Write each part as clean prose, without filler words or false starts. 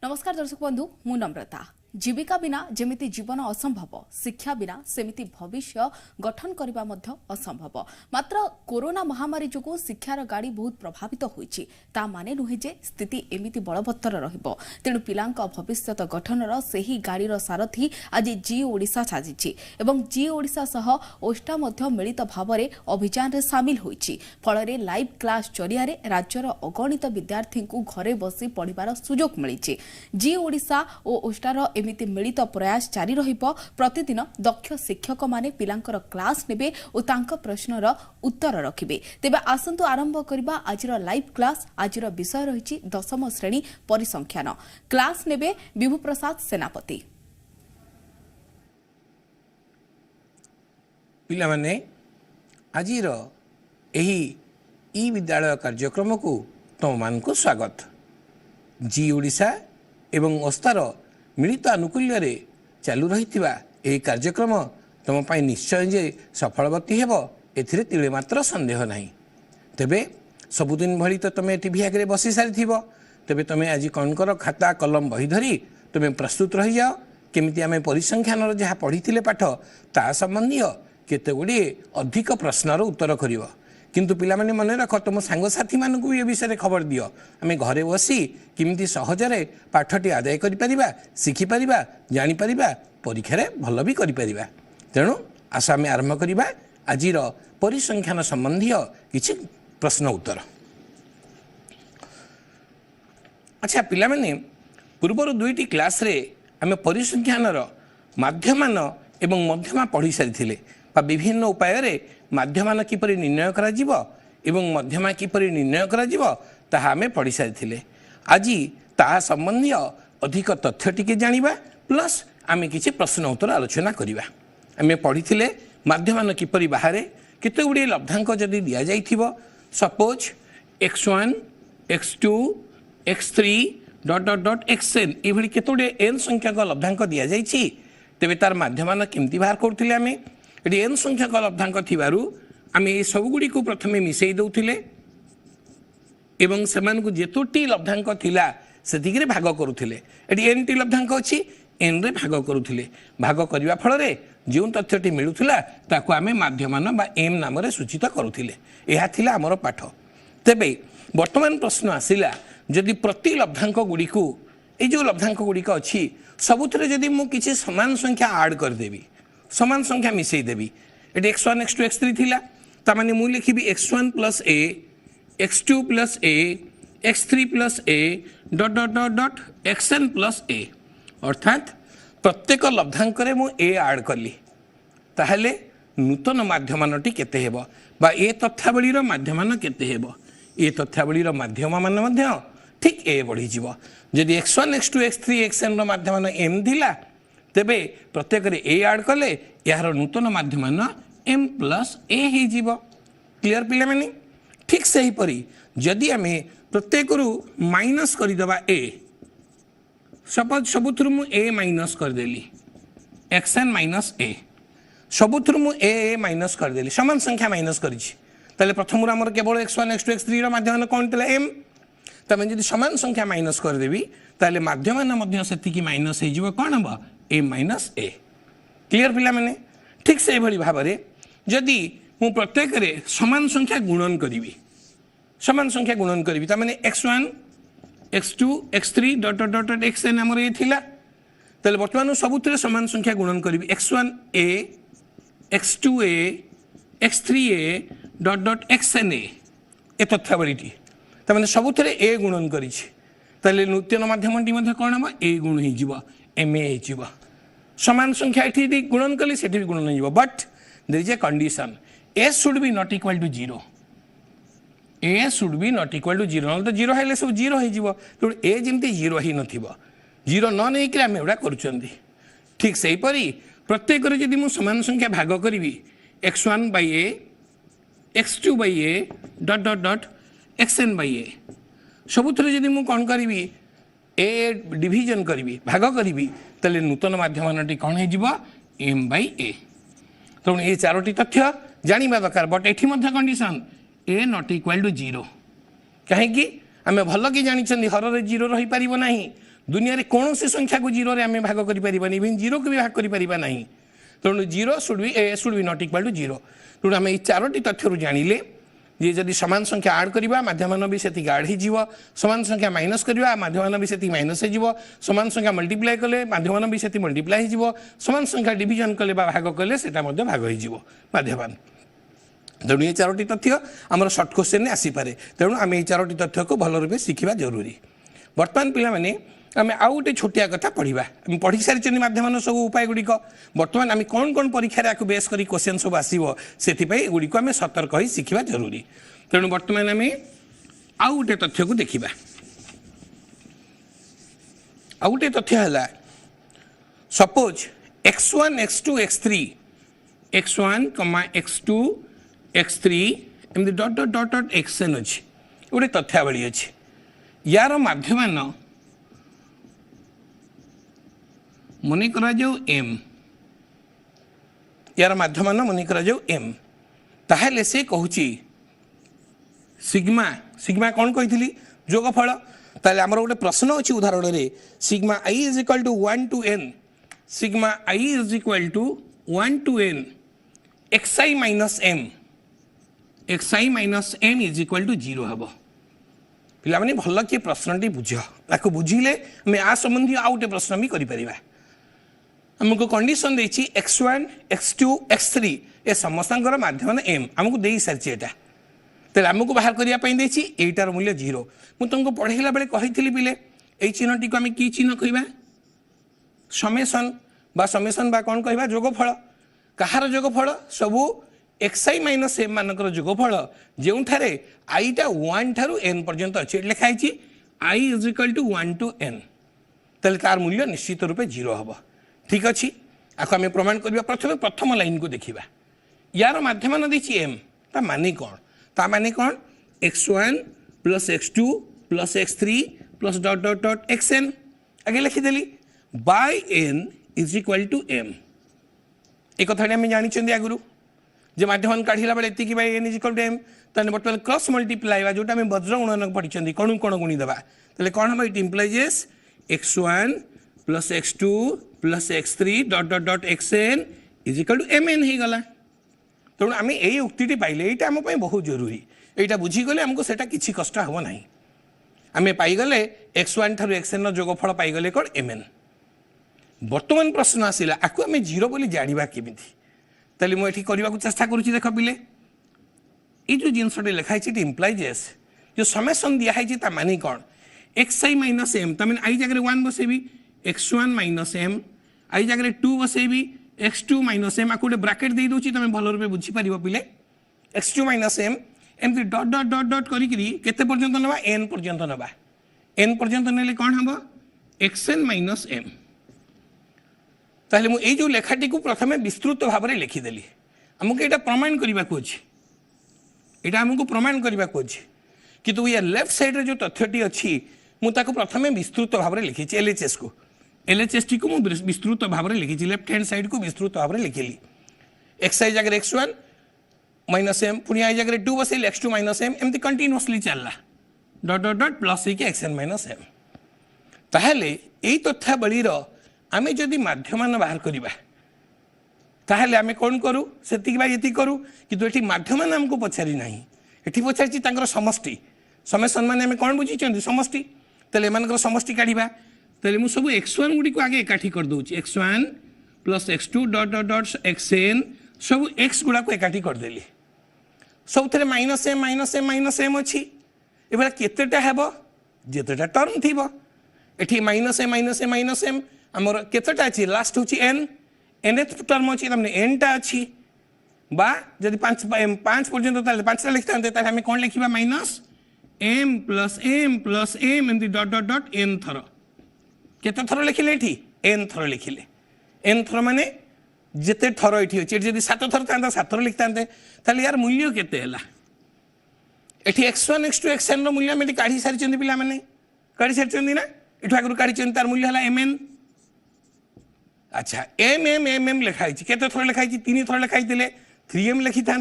नमस्कार दर्शक बंधु मु नम्रता। जीविका बिना जेमिति जीवन असंभव, शिक्षा बिना सेमिति भविष्य गठन करबा मध्य असंभव। मात्र कोरोना महामारी जोगु शिक्षार गाड़ी बहुत प्रभावित होईछि। ता माने नुहे जे स्थिति एमिति बलवत्तर रहिबो। तेणु पिलांक भविष्यत गठनर सेही गाड़ीर सारथी आज जी ओडिशा साजिछि एवं जी ओडिशा सह ओष्टा मध्य मिलित भावरे अभियान रे शामिल होईछि। फलरे लाइव क्लास जरियारे राज्यर अगणित विद्यार्थी को घरे बसी पढ़िबार सुजोग मिलिछि। जी ओडिशा और ओष्टार एमिति मिलित प्रयास जारी रहिबो। प्रतिदिन दक्ष शिक्षक माने पिलांकर क्लास नेबे और तांका प्रश्नर उत्तर रखिबे। तेबे आसंतु आरंभ करबा आजिर लाइव क्लास। आजिर विषय रहिछि 10म श्रेणी परिसंख्यान। क्लास नेबे विभु प्रसाद सेनापति। पिला माने आजिर एही ई विद्यालय कार्यक्रम को तुम मान को स्वागत। जी ओडिशा एवं ओस्तार मिलित आनुकूल्य रे चालू रही यह कार्यक्रम तुम पाई निश्चय जे सफलवती हेब एथिरे तिले मात्र संदेह नहीं। तेबे सबुदिन भली तो तुम टीवी आगे बसी सारी तेबे तुम आज कौन कर खाता कलम बही धरी तुम प्रस्तुत रही जाओ केमिति आमे परिसंख्यान जहाँ पढ़ी पाठ ता संबंधी केते गुड़िए अधिक प्रश्नर उत्तर करिवो। किंतु पिला माने मन रख तुम सांगसाथी मानक भी ए विषय खबर दियो। आम घरे बसी किमिति सहजरे पाठटी आदाय करि परिबा, शिखि परिबा, जानि परिबा, परीक्षा भल भी करि परिबा। तेणु आशा आम आरंभ करिबा आजिर परिसंख्यान संबंधी किछि प्रश्न उत्तर। अच्छा पिला माने पूर्वर दुईटी क्लास रे आम परिसंख्यानर माध्यमान एवं मध्यमा पढ़ी सारी विभिन्न उपाय रे माध्यमान किपरि निर्णय करा जीव एवं मध्यमा किपरि निर्णय करा जीव ताहा आमे पढ़ी सारी। आज ताहा संबंधी अधिक तथ्य टिके जानिबा प्लस आमे किछि प्रश्न उत्तर आलोचना करिबा। आमे पढ़ी माध्यमान किपरि बाहरे केते गुडी लब्धांक जदि दिया जाइथिबो suppose x1 x2 x3 dot dot dot xn एभली केते गुडी n संख्या को लब्धांक दिया जाइछि तेबे तार माध्यमान केमति बाहर करथिले आमे एटी n संख्या को लब्धांक थिबारु आमे ए सब गुडी को प्रथमे मिसेई दउथिले एवं सेमान को जेतोटी लब्धांक थिला सेतिगिरे भाग करूथिले। एटी n टी लब्धांक अछि n रे भाग करूथिले। भाग करिवा फल रे जो तथ्यटी मिलुथिला ताको आमे माध्यमान बा m नाम रे सूचित करूथिले। एहा थिला हमर पाठ। तेबे वर्तमान प्रश्न आसिला जदि प्रति लब्धांक गुडी को ए जो लब्धांक गुडी को अछि सबुथरे जदि मु किछि समान संख्या ऐड कर देबी समान संख्या मिसई देबी एटी x1 x2 x3 थिला ता माने मु लिखिबी x1 plus a x2 plus a x3 plus a dot dot dot dot xn plus a अर्थात प्रत्येक लब्धांक रे मु a ऐड करली ताहले नूतन माध्यमानटी केते हेबो बा ए तथ्यावली रो माध्यमान केते हेबो ए तथ्यावली रो माध्यम मान मध्य ठीक a बढ़ी जीवो। जदि x1 x2 x3 xn रो माध्यमान m थिला तेबे प्रत्येक रे a ऐड कले यार नूतन माध्यमान m प्लस a ही जीवो। क्लियर पिला माने ठीक सही परी जदि आमे प्रत्येक रु माइनस करि दबा a सपोज सबुथरु मु a माइनस कर देली xn माइनस a सबुथरु मु a माइनस कर देली समान संख्या माइनस करिछि तले प्रथम रु हमर केवल x1 x2 x3 रो माध्यमान कोन तले m तमे जदि समान संख्या माइनस कर देबी ताले माध्यमान मध्य सेति की माइनस हे जीवो कोन हबो a माइनस a। क्लियर पिला माने ठीक से भली भाबरे जदि मु प्रत्येक रे समान संख्या गुणन करिवि समान संख्या गुणन करिवि ता माने x1 x2 x3 dot dot dot xn हमर ए थिला तले वर्तमान सबुतरे समान संख्या गुणन करिवि x1 a x2 a x3 a dot dot xn a ए तथ्यावलीटी ता माने सबुतरे a गुणन करिछि तले नूतन माध्यमटी मध्ये कोन हबो a गुण हे जीवो ma हे जीवो। समान संख्या एठी गुणन कले सेठी गुणन हे जीवो but there is a condition a should be not equal to 0 a should be not equal to 0 न तो 0 हेले सब 0 हे जीवो तो a जेमती 0 ही नथिबो 0 न नै कि आमे एडा करूचंदी। ठीक सही परी प्रत्येक रे जदि मु समान संख्या भाग करिवि x1 by a x2 by a dot dot dot xn by a सबुथरे जदि मु कोन करिवि a डिवीजन करिवि भाग करिवि तले नूतन माध्यमानटी कोन हे जीवो m by a। तो ए चारोटी तथ्य जानिबा दरकार बट एठी मध्ये condition a not equal to 0 कहीं आम भल कि जानी हर रे 0 रही पारिबो नाही दुनिया रे कौन सी संख्या को जीरो रे आम भाग करें इवन जीरो को भी भाग करें ना तेणु zero should be not equal to zero तेणु आम ये 4टी तथ्य जानिले जे जदि समान संख्या आड करवा माध्यमान भी से आड हो समान संख्या माइनस करवा माध्यमान भी से माइनस हो समान संख्या मल्टीप्लाई कले माध्यमान भी से मल्टीप्लाई हो समान संख्या डिविजन कले भाग कले से भाग हो माध्यमान तेणु ये 4टी तथ्य आम सर्ट क्वेश्चन में आसीपे तेणु आम ये 4टी तथ्य को भल रूपे शिखा जरूरी बर्तमान पिला आम आउ गोटे छोटिया कथा पढ़ा पढ़ी सारी माध्यम सब उपाय गुड़िक बर्तमान आम कौन कौन परीक्षा को बेस कर क्वेश्चन सब आसो से गुड़िक आम सतर्क ही शिखा जरूरी तेणु बर्तमान आम आउ गोटे तथ्य को देखा आउ गोटे तथ्य है suppose x1 x2 x3 x1 x2 x3 एमती dot dot dot dot xn अच्छी गोटे तथ्यावली अच्छी यार माध्यमान मन करा जाऊ m यार माध्यमान मन करा जाऊ m ताहेले से कहूची सिग्मा सिग्मा कौन कही जोगफल ताले आमर गोटे प्रश्न अच्छी उदाहरण रे sigma i is equal to 1 to n sigma i is equal to 1 to n xi minus m is equal to 0 हम पिला माने भल किए प्रश्नटी बुझ ताको बुझिले आम आ संबंधी आउ गोटे प्रश्न भी करिपरिबा हमको कंडीशन देछि x1 x2 x3 ए समस्तंकर माध्यम m हमको देई सारछि एटा तेल हमको बाहर करिया पई देछि एटार मूल्य 0 मु तुमको पढ़ेला बेले कहिथिली पिले एई चिन्हटी को हम की चिन्ह कहिबा समेशन बा कोन कहिबा जोगफल कहार जोगफल सबु xi माइनस m मानकर जोगफल जेउठारे i टा 1 ठारू n पर्यंत अछि लिखा आइछि i is equal to 1 to n तेल तार मूल्य निश्चित रूपे 0 हबो ठीक अच्छी आपको आम प्रमाण करवा प्रथम लाइन को देखा यार माध्यमान देछि m ता माने कौन x1 plus x2 plus x3 plus dot dot dot xn आगे लिखिदेली by n is equal to m एक कथा आम जानी आगुरी जे माध्यमान काढ़ला बेले एति by n is equal to m ताने बर्तमान क्रॉस मल्टीप्लाई जोटा आम वज्र गुणन पढ़ी कौन कौन गुणी देवा ताले कौन हम it implies x1 plus x2 plus x3 dot dot dot xn is equal to mn हो गला तेणु आम यही उक्ति पाइले ये आम बहुत जरूरी यहाँ बुझीगले आमको सेटा किसी कष्ट हम ना आम पाईगले x1 ठारू xn जोगफल पाईगले कौन mn बर्तमान प्रश्न आसला आपको आम 0 बोली जाना केमी ताले मुझे करने को चेष्टा करुँच देख पिले ये जो जिनसटी लिखाई इट इम्प्लाइजेस जो समेसन दिखाई मानी कौन xi माइनस m तमें आई जगह 1 बसेबी x1 माइनस m आई जगह 2 बसेबी x2 माइनस m आपको ब्राकेट दे दूची तमें भल रूपे बुझीपार पिले x2 माइनस m एमती डॉट डॉट डॉट डॉट करते पर्यंत नवा n पर्यंत नवा n पर्यंत नेले कौन हम xn माइनस m ताहले मु ए जो लेखाटी को प्रथमे विस्तृत भाव में लिखिदेली आमको यहाँ प्रमाण करने को अच्छी यहाँ आमको प्रमाण करने को अच्छी किंतु या लेफ्ट साइड रे जो तथ्यटी अच्छी मुझे प्रथमे विस्तृत भाव में लिखी एलएचएस को एलएचएस टी को मुझे विस्तृत भाव में लिखी लेफ्ट हैंड साइड को विस्तृत भाव में लिखिली एक्स आई जगह x1 माइनस m पुणी आई जगह 2 बस x2 माइनस m एमती कंटिन्यूअसली चलला dot dot dot plus xn minus m ताहले यही तथ्यावली आमे जदि माध्यमान बाहर करवा ताहले आमे कौन करूँ से करूँ कि ये माध्यमान आमको पचारि ना ये पचारि समष्टि समेसन मान आम कौन बुझी समष्टि तेल एम समष्टि काढ़ा तेल मुझे सब x1 गुड़ी को आगे एकाठी कर दूची x1 plus x2 dot dot dot xn सब x गुड़ा को एकाठी करदेली सब थे माइनस एम अच्छी एबार केतेटा हेब जेतेटा टर्म थी एठी माइनस एम आमर केतेटा अच्छी लास्ट हूँ n nth टर्म अच्छी तमें n टा अच्छी बा जदि 5 पर्यंत 5टा लिखते आम कौन लिखा माइनस m प्लस m एमती डॉट डॉट डॉट n थर केते थर लिखिले एठी n थर लिखिले n थर माने जेते थर एठी अछि जदि 7 थर था 7 थर लिखते ताले यार मूल्य केते हला एठी x1 x2 xn रो मूल्य में काढ़ी सारी चंदी पिला माने काढ़ी सारी चंदी ना एठु आगु काढ़ी चंदी तार मूल्य हला mn अच्छा m लिखाई केते थर लिखाई 3 थर लिखाई 3m लिखी था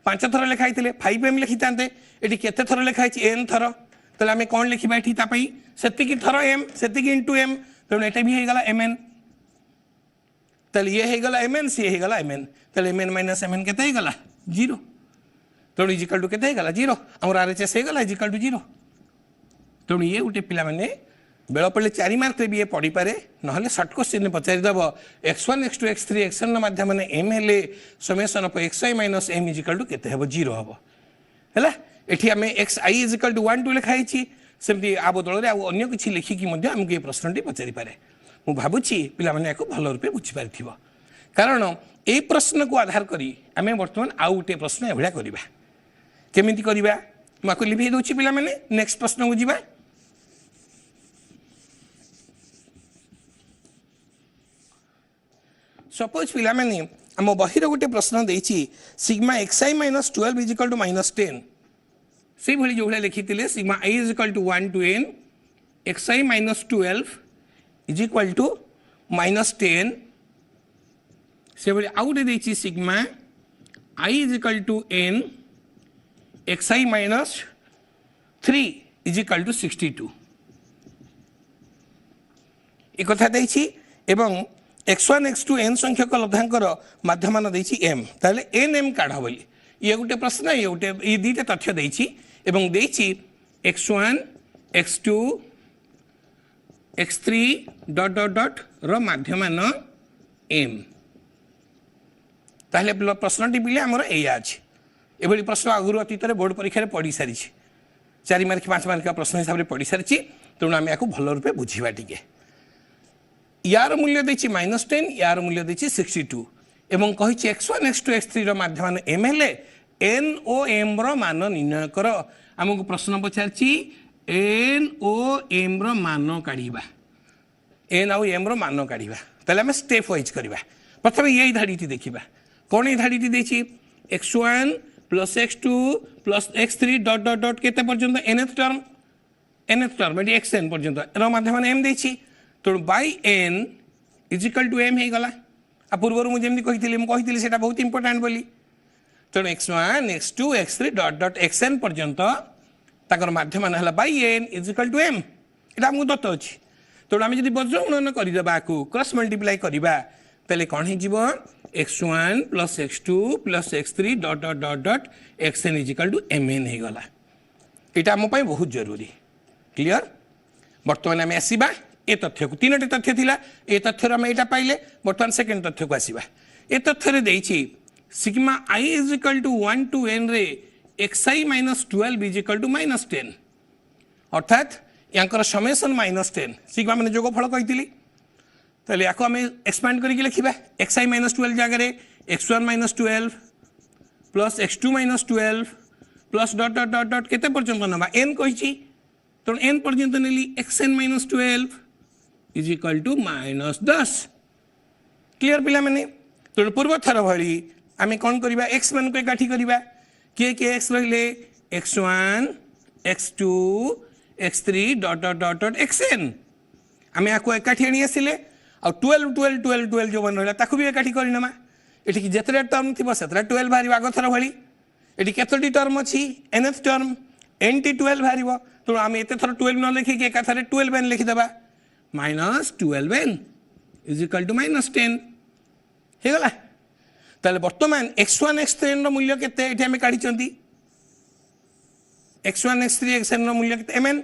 5 थर लिखाई 5m लिखी था ये केते थर लिखाई n थर तेल आम कौन लिखा ये से थर एम से इंटू एम तेणु ये भी होगा एम एन तेल ये होगा एम एन सी होगा एम एन तेल M N minus M N के जीरो तेणु इजिकल टू के जीरो आम आर एच एस होगा इजिकल टू जीरो तेणु ये गोटे पिला माने बेल पड़े 4 मार्क भी ये पढ़ी पारे ना सर्ट क्वेश्चन में पचारिदेव x1 x2 x3 xn माध्यम एम हेले summation of xi minus M is equal to केते हेबो जीरो हेबो हैला एठी हमें xi इजिकल टू 1 2 लिखाई छी सेमती आ बदल रे अन्य किछि लिखिकी मध्ये हमके ये प्रश्नटी पचारि पारे मु भाबुछि पिला माने याको भलो रूपे बुझि पारिथिबो कारण ए प्रश्न को आधार करी आमे वर्तमान आ उटे प्रश्न एभळा करिबा केमिति करिबा माको लिखि दोछि पिला माने नेक्स्ट प्रश्न को जिबा सपोज पिला माने आम बहिर गोटे प्रश्न देछि sigma xi minus 12 equal to minus 10 से भली जो भली लिखिथिले sigma i equal to 1 to n xi minus 12 equal to minus 10 से भली आउट देछि sigma i equal to n xi minus 3 equal to 62 एक कथा देछि एवं x1 x2 n संख्यक लब्धांकर माध्यमान देछि m ताले n m काढ बोली ये गोटे प्रश्न ये गोटे ये दीटा तथ्य देछि एवं देछि x1 x2 x3 dot dot dot रो माध्यमान m ताले प्रश्नटी बिले हमर एया अछि एभली प्रश्न आगुरु अतीत बोर्ड परीक्षा पढ़ी सारी 4 मार्क 5 मार्क प्रश्न हिसाब से पढ़ी सारी तेणु आम या भल रूपे बुझा टी यार मूल्य देछि -10 यार मूल्य देछि 62 एवं कहि x1 x2 x3 रो माध्यम m हेले n o m रो मान निर्णय कर हमको प्रश्न पचारछि n o m रो मान काढिबा n और m रो मान काढिबा तले हम स्टेप वाइज करबा प्रथम यही धाडीटी देखिबा कोन ए धाडीटी देछि x1 plus x2 plus x3 dot dot dot केते पर्यंत nth टर्म एटी xn पर्यंत रो माध्यम m देछि तो by n is equal to m हो गला आ पूर्व मुझे कही से बहुत इंपोर्टाट बोली तेणु x1 x2 x3 dot dot xn पर्यंत ताकर माध्यम है by n is equal to m ये आमको दत्त अच्छी तेणु आम जब वज्र गुणन करदेबा क्रॉस मल्टीप्लाई करवा तेल कौन हो x1 plus x2 plus x3 dot dot dot dot xn is equal to mn हो गला यहाँ आम बहुत जरूरी क्लियर बर्तमान आम आसवा ए तथ्य को 3टी तथ्य थिला ए तथ्य आम यहाँ पाइले बर्तमान सेकेंड तथ्य को आसवा ए तथ्य देछि sigma i equal to 1 to n रे xi minus 12 equal to minus 10 अर्थात यांकर समेसन माइनस 10 सिग्मा मैंने जोगफल कही तेल या आम एक्सपांड करके लिखा xi माइनस 12 जगह x1 minus 12 plus x2 minus 12 plus dot dot dot dot केते पर्यंत नवा n कही तो n पर्यंत नेली xn minus 12 is equal to minus 10 clear पिला मैंने तो पूर्व थर भली आम कौन करवा x मान को एकाठी करवा किए किए x रहिले x1 x2 x3 dot dot dot dot xn आम या एकाठी आनी आसिले आ 12 12 12 12 जो मन रहा ताकू भी एकाठी करनेमा एठी जेतरे टर्म थी सेतरा 12 बाहर आग थर भली एठी केतोटी टर्म अच्छी nth टर्म nt 12 बाहर तो आम एत थर 12 न लिखिक एका थरे 12 n लिखिदेबा minus 12n is equal to minus 10 हो गला ताले वर्तमान x1 x3 रो मूल्य केते एठी हम काढी चंती x1 x3 xn रो मूल्य केते mn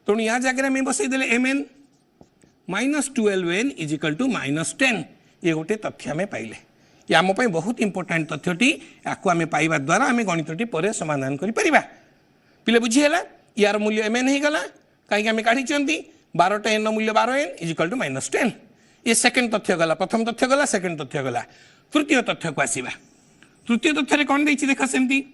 तो या जगह में बसई देले mn minus 12n is equal to minus 10 ये गोटे तथ्य हमें पाइले ये आम बहुत इंपोर्टाट तथ्यटी याकू आम पाइबा द्वारा आम गणितटी पर समाधान कर परिबा पिले बुझीगला यार मूल्य mn हो गला कहीं आम काढ़ी 12टा n मूल्य 12n is equal to minus 10 ये सेकेंड तथ्य गला प्रथम तथ्य गला सेकेंड तथ्य गला तृतीय तथ्य को आसवा तृतीय तथ्य कौन देखिए देख सेमती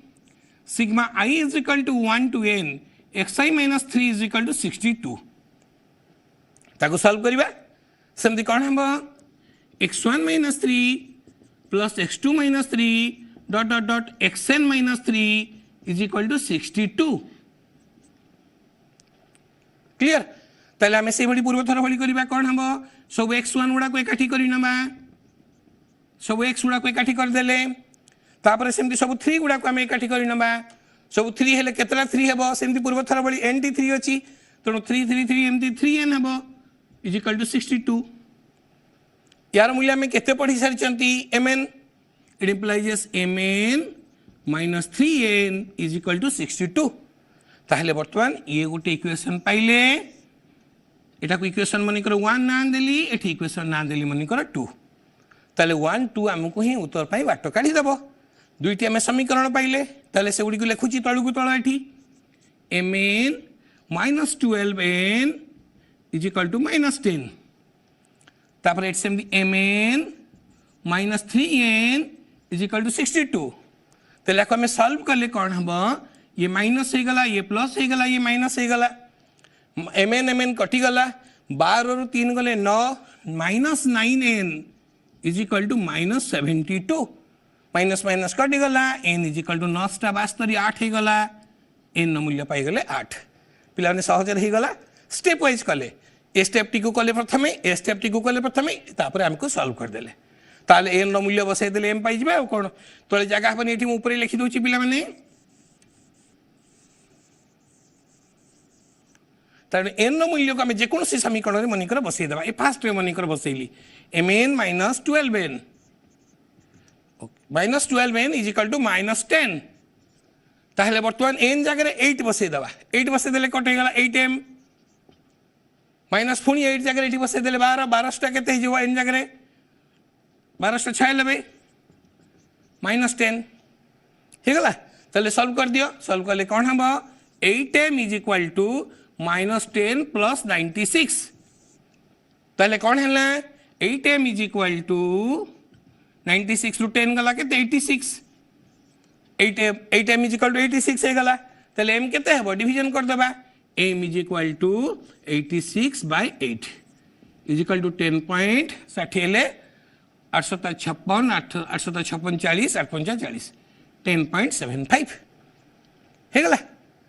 sigma i is equal to 1 to n xi minus 3 is equal to 62 ताको सॉल्व करबा सेमती कौन हम x1 minus 3 plus x2 minus 3 dot dot dot xn minus 3 is equal to 62 clear ताले आम से पूर्व थर भली करबा कौन हम सब x1 गुड़ा को एकाठी करनबा सब x गुड़ा को एकाठी करदेले तापर सेमती सब 3 गुड़ा को आम एकाठी करनबा सब 3 हेले केतला 3 हेबो सेमती पूर्व थर बळी n टी 3 अछि तेणु 3 3 3 एमती 3n हेबो इज इक्वल टू 62 यार मूल्य आम केते पढ़ी सारी mn it implies mn minus 3n is equal to 62 ताहले वर्तमान ये गोटे इक्वेशन पाइले एटा को इक्वेशन मनिकर 1 ना देली एठी इक्वेशन ना देली मनिकर 2 ताले 1 2 हमको ही उत्तर पाई बाट काढी देबो दुईटी आम समीकरण पाइले ताले से गुडी को लिखुची तळु को तळ एठी mn minus 12n is equal to minus 10 तापर एट सेम mn minus 3n is equal to 62 ताले को हमें सॉल्व करले कोन हबो ये माइनस हो गला ये प्लस हो गला ये माइनस हो गला mn कटि गला 12 रु 3 गले 9 minus 9n is equal to minus 72 minus minus कटि गला n इज इक्वल टू 9 टा 72 8 हो गला n मूल्य पाई गले 8 पिला ने सहज रही गला स्टेप वाइज कले ए स्टेप टी को कले प्रथमे ए स्टेप टी को कले प्रथमे तापर हमको सॉल्व कर देले ताले n मूल्य बसाई देले m पाई जबे आ कोन तळे जगह अपन एठी ऊपर लिखि दोची पिला माने तार n मूल्य को हम जेकोन से समीकरण रे मनिकर बसाई देबा ए फर्स्ट रे मनिकर बसाइली mn minus 12n minus 12n is equal to minus 10 ताहले वर्तमान n जगह रे 8 बसाई देबा 8 बसाई देले कट हो गला 8m माइनस पुणी 8 जगह एठी बसाई देले 12 12 टा केते हिजो n जगह रे 12 टा 6 लेबे माइनस 10 हे गला ताले सॉल्व कर दियो सॉल्व करले कोन हबो 8m is equal to minus 10 plus 96 ताले कोन हैला 8m इज इक्वल टू 96 रु 10 गला के 86 8m इज इक्वल टू 86 हे गला ताले m केते हेबो डिवीजन कर देबा m is equal to 86 by 8 is equal to 10.60 हेले 856 856 40 10.75 हे गला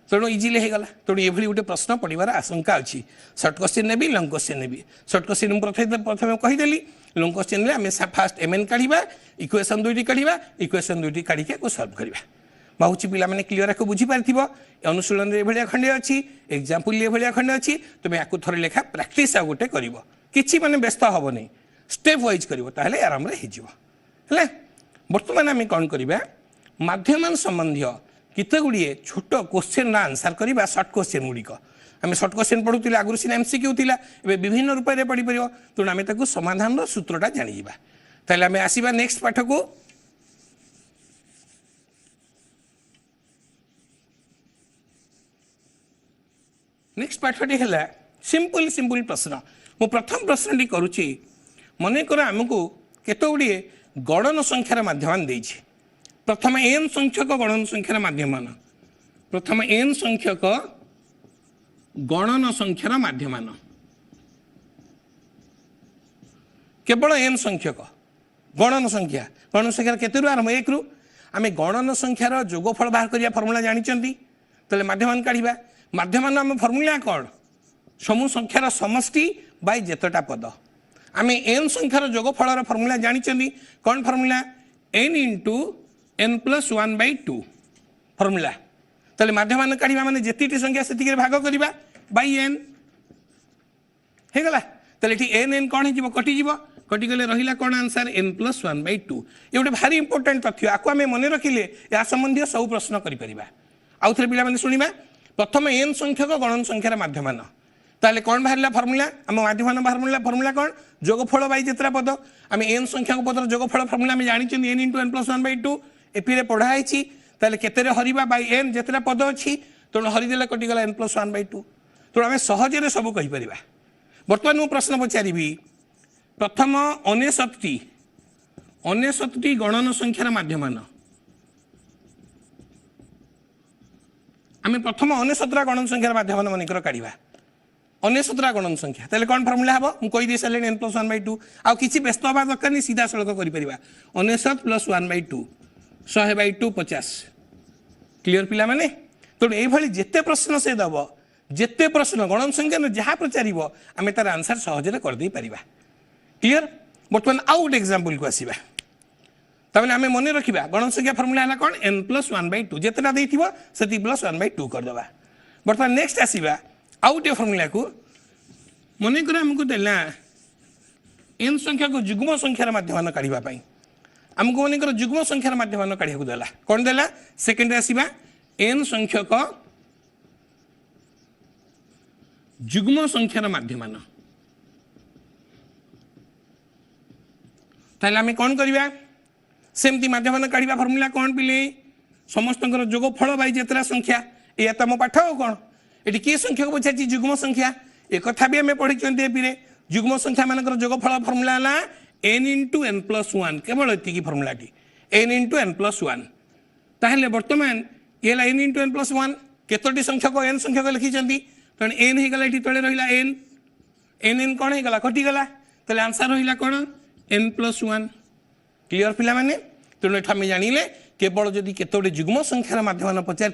तेणु इजिली हो गला तेणु ये गोटे प्रश्न पड़ार आशंका अच्छी सर्ट क्वेश्चन ने लंग क्वेश्चन ने सर्ट क्वेश्चन प्रथम कहीदेली लंग क्वेश्चन आम फास्ट mn काढ़ा इक्वेशन दुईटी काढ़ा इक्वेशन दुईटी काढ़ी सल्व करवा भावुँ पिला मैंने क्लीयर को बुझीपार अनुशीलन ये खंडे अच्छी एग्जाम्पल ये खंडे अच्छी तुम या थोड़े लेखा प्राक्ट आ गोटे कर कि मैंने व्यस्त हम नहीं स्टेप वाइज कर आराम है बर्तमान आम कौन करवा माध्यम संबंधी केते गुड़िए छोट क्वेश्चन आंसर करवा सर्ट क्वेश्चन गुड़िक आम सर्ट क्वेश्चन पढ़ुले आगुरी सीना MCQ थिला एबे विभिन्न रूप में पढ़ी पार तेणु आम ताकू समाधान सूत्रटा जाणीजा ताहले आम आसीबा नेक्स्ट पाठ को नेक्स्ट पाठटी है सिंपल सिंपल प्रश्न मु प्रथम प्रश्न टी करुच्ची मनकर आमको केते गुड़िए गणन संख्यार माध्यम देछि प्रथम n संख्यक गणन संख्यार माध्यम प्रथम n संख्यक गणन संख्यार माध्यम केवल n संख्यक गणन संख्या केते आरंभ 1 रु आम गणन संख्यार जोगफल बाहर करिया फर्मुला जानिचंती तले माध्यम काढिबा माध्यम आम फर्मुला कौन समूह संख्यार समष्टि बाय जेतटा पद आम n संख्यार जोगफल फर्मुला जानिचंती कौन formula n into n plus 1/2 formula तले माध्यम काढ़ा माने जेतिटी संख्या से भाग करवा बाई n हे गला तले एठी n कौन हो कटिज कटिगले रहिला कौन आंसर n प्लस 1/2 ये गोटे भारी इंपोर्टेंट तथ्य आपको आम मन रखिले या संबंधी सब प्रश्न करिपरिबा आउ थे पिला माने सुनिबा प्रथम n संख्यक गणन संख्यार माध्यम ताले कौन बाहर फर्मुला आम माध्यम फर्मुला कौन जोगफल बाई जेतरा पद आम n संख्यक पदर जोगफल फर्मुला आम जानी n into n plus 1/2 AP रे पढ़ाई ताले केते हरिबा बाई n जेतरा पद अच्छी तेणु हरिदेले कटिगला n प्लस 1/2 तेणु आम सहजरे सब कहीपर बर्तमान मु प्रश्न पचारि प्रथम 69 गणन संख्यार माध्यम आम प्रथम 69 गणन संख्यार माध्यम मनकर काढ़ा 69 गणन संख्या ताले कौन फर्मुला हम मुझे कहीदे सारे n प्लस 1/2 आउ किसी व्यस्त हवा दरकार नहीं सीधा सड़क कर 69 प्लस 1/2 100/2 50 क्लीयर पिला माने तेणु ये जिते प्रश्न से दब जिते प्रश्न गणन संख्या जहाँ पचार आम तार आंसर सहजरे करदे पारिबा क्लीयर बर्तमान आउ गोटे एग्जांपल को आसीबा तामें आम मन रखा गण संख्या फर्मूला है कौन n+1/2 जितेटा देथिबो सेति +1/2 करदबा। बर्तमान नेक्स्ट आसीबा आउ गोटे फर्मूला को मन कर आमको देला n संख्या को जुग्म संख्यार माध्यम काढ़ा आमको मन कर जुग्म संख्यार माध्यम काढ़ा को देला कौन देला सेकेंड आसीबा n संख्यक जुग्म संख्यार माध्यम ताहले आम कौन करवा सेमती माध्यम काढ़ा फर्मूला कौन पिले समस्त जोगफल बै जेतरा संख्या या तुम पाठ हो कौन ये किए संख्या को पचार जुग्म संख्या एक भी आम पढ़ी एपी जुग्म संख्या मान जोगफल फर्मूला है n × n+1 केवल ये फर्मूला n × n+1 ताहले बर्तमान ये n × n+1 केतोटी संख्यक n संख्यक लिखिं तेणु n होगा ये तले रहा n कौन होगा कटिगला तेल आंसर रहा कौन n+1 क्लियर पिला माने तेणु आम जानिले केवल जदि केतोटी जुग्म संख्यार माध्यम पचार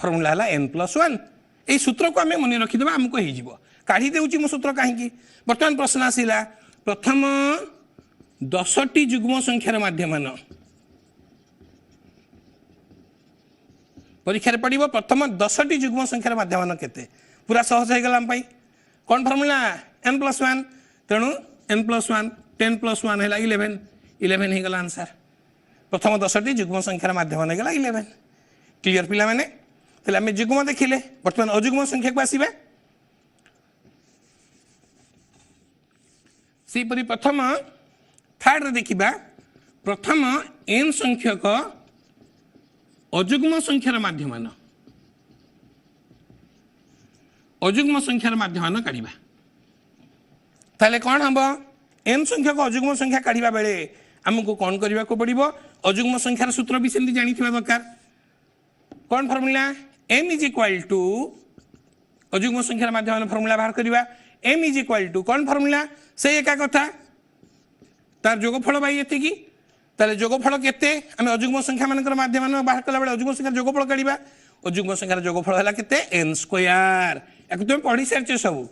फर्मूला है n+1 यही सूत्र को आम मन रखीदे आमको हो काढ़ी देउची मो सूत्र कहीं बर्तमान प्रश्न आसला प्रथम 10टी जुग्म संख्यार माध्यम परीक्षा पड़ो प्रथम 10टी जुग्म संख्यार माध्यम केते पूरा सहज हो गला कौन फर्मूला n+1 तेणु n+1 10+1 है 11 होगा आंसर प्रथम 10टी जुग्म संख्यार माध्यम होगा 11 क्लियर पिला माने तेल आम जुग्म देखिले बर्तमान अजुग्म संख्या को आसवा सेपरी प्रथम थर्ड देखा प्रथम n संख्यक अजुग्म संख्यार माध्यम काढ़ा ताले कौन हम n संख्यक अजुग्म संख्या काढ़ा बेले आमको कौन करने को पड़ो अजुग्म संख्यार सूत्र भी सेमती जानी दरकार कौन फर्मूला m = अजुग्म संख्यार माध्यम फर्मूला बाहर करवा m = कौन फर्मूला से एका कथा तार जोगफल बै ये ताले जोगफल केते आम अजुग्म संख्या मान माध्यम बाहर कला बेले अजुग्म संख्यार जोगफल काढ़ा अजुग्म संख्यार जोगफल है केते n² या तुम पढ़ी सारी सब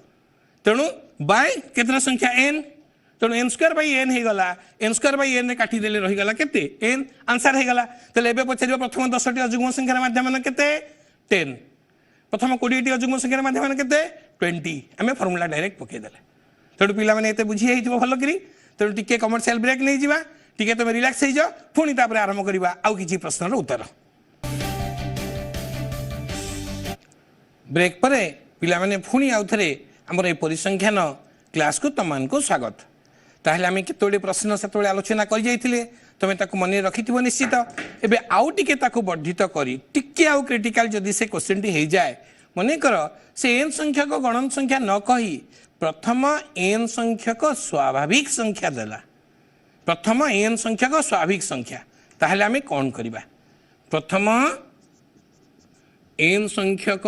तेणु बाय केतरा संख्या n तेणु n² n होगा n² n काटिदेले रहीगला केते n आंसर होगा तेल एबे पचार प्रथम 10टी अजुग्म संख्यार माध्यम केते 10 प्रथम 20टी अजुग्म संख्यार माध्यम केते 20 आम फर्मूला डायरेक्ट पकईदेले तेणु पिला माने एते बुझी हेइथिबो भल करी तेणु टिके कमर्शियल ब्रेक नहीं जिबा टिके तुम रिलैक्स हो जाओ पुणी तापर आरंभ करवा आउ किछि प्रश्नर उत्तर ब्रेक पर पिला माने पुणी आउ थरे हमर ए परिसंख्यान क्लास को तमान को स्वागत ताहले आम केतोडे प्रश्न सेतोडे आलोचना कर जाइथिले तुम ताको मन रखिथिबो निश्चित एबे आउ टिके ताको वर्धित करी टिके आउ क्रिटिकल जदि से क्वेश्चन टी हो जाए मन कर से n संख्यक गणन संख्या न कही प्रथम n संख्यक स्वाभाविक संख्या देला प्रथम n संख्यक स्वाभाविक संख्या ताहले आम कौन करबा प्रथम n संख्यक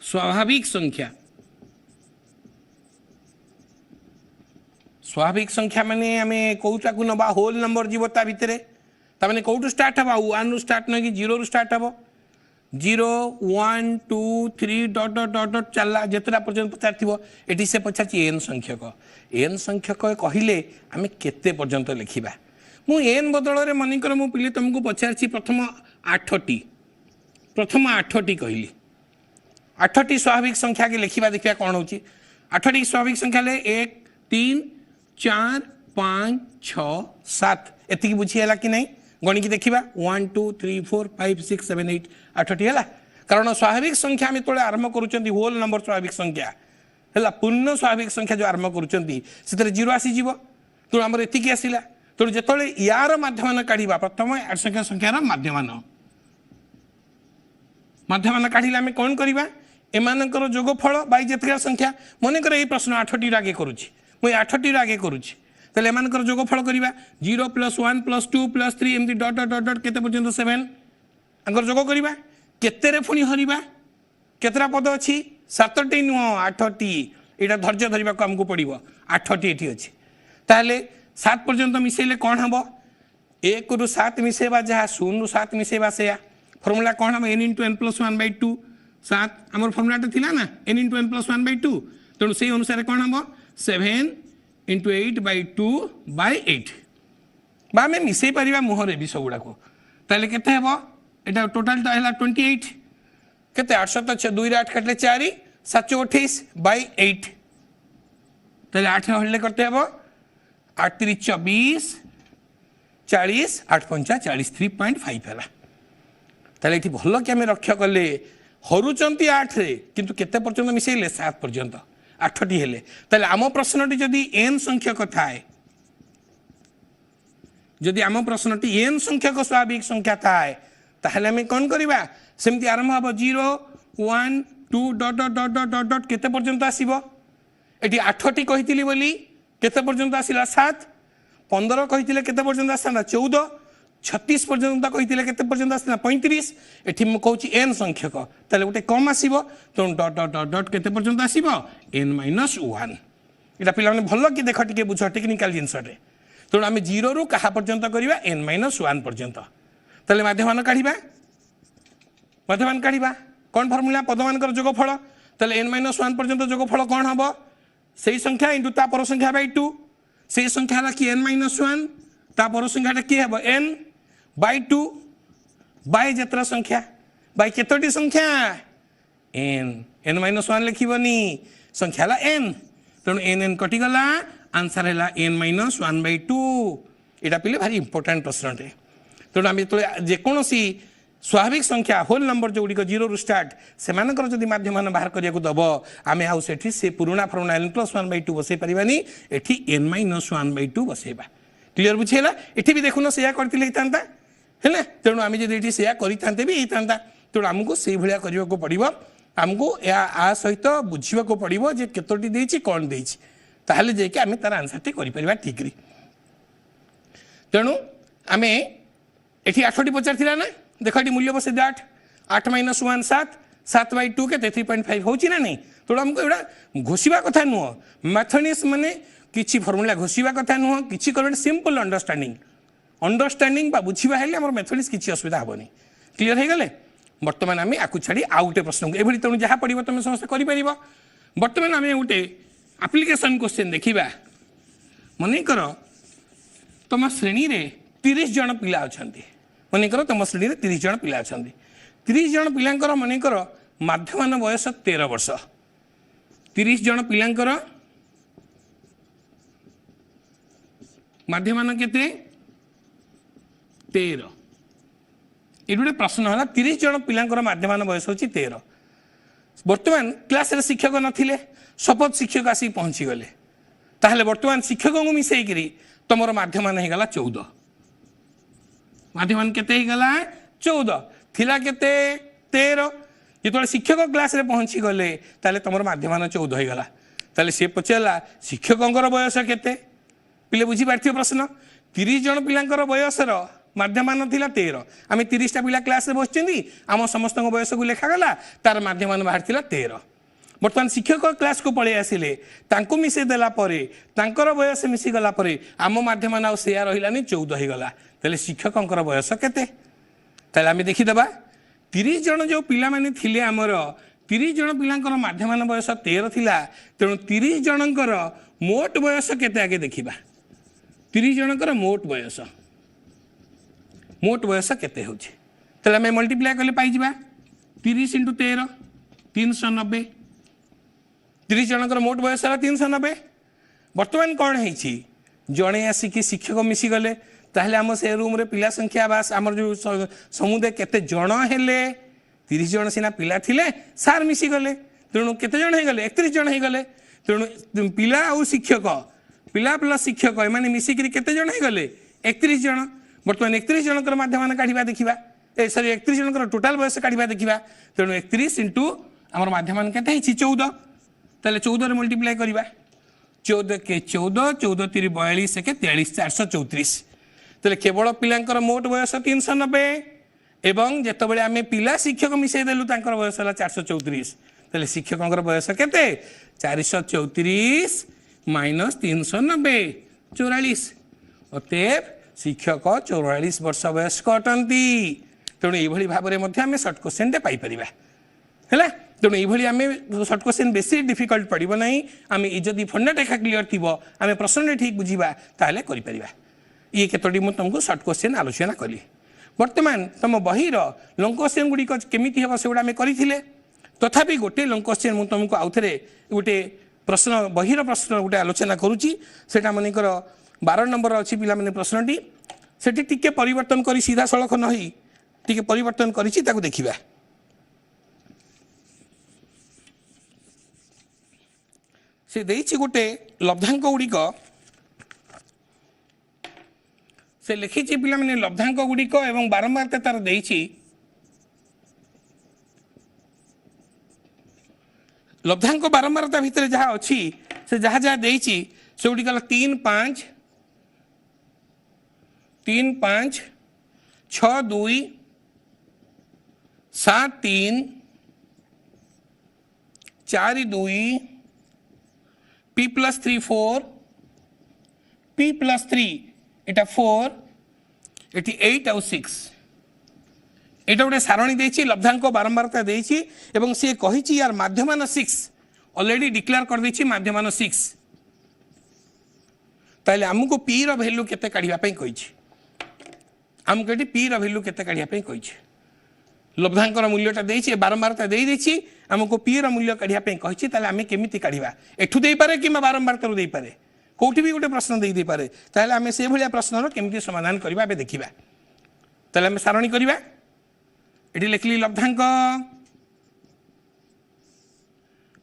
स्वाभाविक संख्या स्वाभाविक संख्या माने आम कौटा को नबा होल नंबर जीव ता भितर ताने कौटू स्टार्ट हवा 1 रु स्टार्ट नहीं 0 रु स्टार्ट हम 0 1 2 3 डॉट डॉट डॉट डॉट चलला जितना पर्यंत पचार थी ये से पचार n संख्यक कहले आम केते पर्यंत लिखा मु n बदल में मनकर मु पिले तुमको पचार प्रथम 8टी कहली 8टी स्वाभाविक संख्या के लिखा देखा कौन हो 8टी स्वाभाविक संख्या ले 1 3 4 5 6 7 एति बुझीगला कि नहीं गणिकी देखा 1 2 3 4 5 6 7 8 8टी है कारण स्वाभाविक संख्या आम जो आरंभ कर होल नंबर स्वाभाविक संख्या है पूर्ण स्वाभाविक संख्या जो आरंभ कर 0 आसीज तेणु आमर एति आसला तेणु जो यार माध्यम काढ़ा प्रथम 8 संख्या संख्यार माध्यम काढ़िले आम कौन करवा एमानकर जोगफल बै जेतिका संख्या मनकर ये प्रश्न 8टी आगे करुँच मुझे 8टी आगे करुँच तेल एमानकर जोगफल करवा 0 + 1 + 2 + 3 एमती डट डट डट केते पर्यंत 7 आंकर जोग करवा केते पुणी हरवा केतरा पद अच्छी 7टी नुह 8टी यहाँ धैर्य धरने को आमको पड़ो 8टी ये अच्छी ताहले 7 पर्यंत मिसेले कौन हम 1 रु 7 मिसेबा जहाँ 0 रु 7 मिसेबा से फर्मूला कौन हम n × n+1/2 7 आम फर्मूलाटा थी ना n × n+1/2 तेणु से अनुसार कौन हम 7 × 8/2/8 बा आम मिसई पार मुहर भी सब गुड़ाक ताले केते हेब एटा टोटाल तो है 28 केते 8 2 रे 8 काटले 4 7 28 बाय 8 ताले 8 हल्ले करते हेब 8 3 24 40 8 5 40 3.5 है ताले ये भल कि आम रक्षा कले हरुचंती 8 रे किंतु केते पर्यंत मिसेले 7 पर्यंत 8 टी हेले ताले आम प्रश्नटी जदि n संख्यक थाए जदि आम प्रश्नटी n संख्यक स्वाभाविक संख्या थाए ताहले आम कौन करबा सेमती आरंभ हम 0 1 2 dot dot dot dot dot dot केते पर्यंत आसीबो एटी 8 टी कहितली बोली केते पर्यंत आसिला 7 15 कहितले केते पर्यंत आसना 14 36 पर्यंत कहितले केते पर्यंत आसना 35 एठी म कहूची n संख्यक ताले गोटे कम आसीबो तो डॉट डॉट डॉट डॉट केते पर्यंत आसीबो n - 1 एटा पिला माने भलो कि देख टिके बुझ टेक्निकल जिंसटे तो आम 0 रु कहा पर्यंत करबा n - 1 पर्यंत ताले माध्यमान काढिबा कौन फॉर्मूला पदमानकर जोगफल ताले n - 1 पर्यंत जोगफल कौन हबो सेही संख्या इंटू ता पर संख्या बाय 2 सेही संख्या ला कि n - 1 ता पर संख्या कि हबो n बाय 2 बाय जत्रा संख्या बाय केतोटी संख्या n - 1 लिखिबनी संख्या ला n तेणु n कटि गला आंसर है n - 1/2 एटा पिले भारी इंपोर्टेंट प्रश्नटे तेणु आम जो जेकोसी स्वाभाविक संख्या होल नंबर जो गुड़िक 0 रु स्टार्ट से जदि माध्यम बाहर करने को दब आम आउ से पुराना फर्मुला n + 1/2 बसई पारानी एटी n - 1/2 बसैबा क्लीयर बुझेगा ये भी देखुन से करता है तेणु आम जब से करते भी होता तेणु आमको से भाया करने को पड़ो आमको आ सहित बुझा पड़ो जे केतोटी देछि कौन देछि ताहले जे कि आम तार आंसर टी कर ठीक तेणु आम एटी 8 पचार ना देख ये मूल्य बसे 8 8 - 1 7 7/2 के 3.5 होची ना नहीं तेणु आमको एटा घोषिबा कथा नुह मैथमेटिक्स माने किछि फॉर्मूला घोषिबा कथा नुह किछि कर सिंपल अंडरस्टैंडिंग बा बुझिबा हेले हमर मैथमेटिक्स किछि असुविधा हबनी क्लियर हे गले वर्तमान आम आकु छाड़ी आउ गोटे प्रश्न को एभली तेणु जहाँ पड़ो तुम समस्त कर बर्तमान आम गोटे एप्लिकेशन क्वेश्चन देखा मनकर तुम श्रेणी रे 30 जन पिला अच्छा मनकर तुम श्रेणी रे 30 जन पिला अच्छा 30 जन पिलांकर मनकर माध्यमान बयस 13 वर्ष 30 जन पिलांकर माध्यमान केते 13 ये गोटे प्रश्न है 30 जन पिलांकर माध्यमान बयस होची 13 वर्तमान क्लास रे शिक्षक नथिले शपथ शिक्षक आसी पहुंची गले ताहले वर्तमान शिक्षक को मिसई करी तुमर माध्यमान हे गला 14 माध्यमान केते हे गला 14 थिला केते 13 जो शिक्षक क्लास रे पहुंची गले ताले तुमर माध्यमान 14 हे गला ताले से पचला शिक्षकंकर बयस केते पिले बुझी पारथियो प्रश्न 30 जन पिलांकर बयसर माध्यमान थिला 13 आम 30टा पिला क्लास रे बसचेंदी आम समस्त बयस को लेखा गला तार माध्यमान बाहर थिला 13 बर्तमान शिक्षक क्लास को पळे आसिले तांको मिसे देला परे तांकर बयस मिसी गला परे आम माध्यमान आ सेया रहिलानी 14 हे गला तले शिक्षकंकर बयस केते तले आम देखि देबा 30 जन जो पिला माने थिले हमर 30 जन पिलांकर माध्यमान बयस 13 थिला तेणु 30 जनकर मोट बयस केते आगे देखिबा 30 जनकर मोट बयस केते होछि तले आम मल्टीप्लाई करले पाई जिबा 30 × 13 390 30 जनकर मोट बयस 390 बर्तमान कौन है जड़े आसिक शिक्षक मिसी गले ताहले आम से रूम रे पिला संख्या बास आमर जो समुदाय केते जन हेले 30 जन सिना पिला थिले सार मिसी गले तेणु केते जन हे गले 31 जन हे गले तेणु पिला और शिक्षक पिला प्लस शिक्षक एमाने मिसिक केते जन हे गले 31 जन बर्तमान 31 जनकर माध्यमान काढ़ा देखा सॉरी 31 जनकर टोटाल बयस काढ़ा देखा तेणु 31 इंटू आमर माध्यमान केते 14 ताले 14 रे मल्टीप्लाई करबा 14 के 14 14 3 42 के 43 434 ताले केवल पिलांकर मोट बयस 390 एवं जेतबेले आमे पिला शिक्षक मिसई देलु तांकर बयस हला 434 ताले शिक्षकंकर बयस केते 434 माइनस 390 44 अतएव शिक्षक 44 वर्ष वयस्क अटंती तेणु ये भाव में आम सर्ट क्वेश्चन टे पाई है तेणु ये आम सर्ट क्वेश्चन बेसी डिफिकल्ट पड़ो ना आम जदि फंडाटेखा क्लीयर थी आम प्रश्न ठीक बुझा ताले करिपरिबा ये केतोटी मु तुमको शॉर्ट क्वेश्चन आलोचना कली वर्तमान तुम बहिर लंग क्वेश्चन गुड़िक केमिति हेब सेगुड़ा आम करथिले तथापि गोटे लंग क्वेश्चन मु तुमको आउ थे गोटे प्रश्न बहिर प्रश्न गोटे आलोचना करुच्ची सेटा मनकर 12 नंबर अच्छी पिला माने प्रश्नटी सेठी टिके परिवर्तन करी सीधा सड़क न होई टिके परिवर्तन करिछि ताकू देखिबा से देइछि गोटे लब्धांक गुड़िक से लिखिछि पिला माने लब्धांक गुड़िक एवं बारंबारता तार देइछि लब्धांक बारंबारता भितर जहाँ अच्छी से जहाँ जहाँ देइछि से गुड़िक 3 5 3 5 6 2 7 3 4 2 P+3 4 P+3 एटा 4 एटी 8 आउ 6 एटा गोटे सारणी देछि लब्धांक बारंबारता देछि एवं से कहिछि यार माध्यमान 6 ऑलरेडी डिक्लेयर कर देछि माध्यमान 6 ताले हमको p रो वैल्यू केते काढिबा पई कहिछि हमको एटी p रो वैल्यू केते काढिबा पई कहिछि लब्धांक मूल्यटा देछि बारंबारता देइ देछि हमको p रो मूल्य काढिबा पई कहिछि ताले हमें केमिति काढिबा एठु देइ पारे कि बारंबारता रो देइ पारे कोठी भी गोटे प्रश्न देइ पारे ताले हमें से भलिया प्रश्नर केमिति समाधान करबा बे देखिबा ताले हमें सारणी करबा एटी लिखली लब्धांक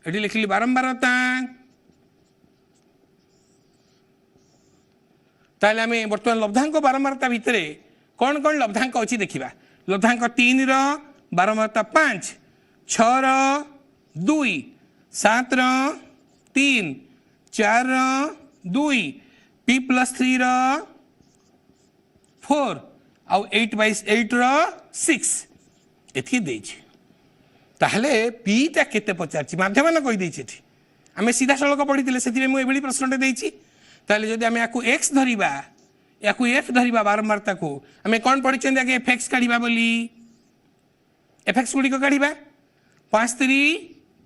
एटी लिखली बारंबारता ताले हमें वर्तमान लब्धांक बारंबारता भितरे कौन कौन लब्धांक अच्छी देखिबा लब्धांक 3 रो बारंबारता 5 6 रो 2 7 रो 3 4 रो 2 P+3 रो 4 आउ 8/8 रो 6 एथि देछि ताहले p ता केते पचारछि माध्यमान कहि देछि एथि हमें सीधा सड़क पढ़िथिले सेति मु एबेली प्रश्नटे देछि ताहले जदि हमें याकू x धरिबा याकू f धरिबा बारंबारता को हमें कोन पढ़िछन आगे fx काढिबा बोली fx गुडी को काढिबा 5 3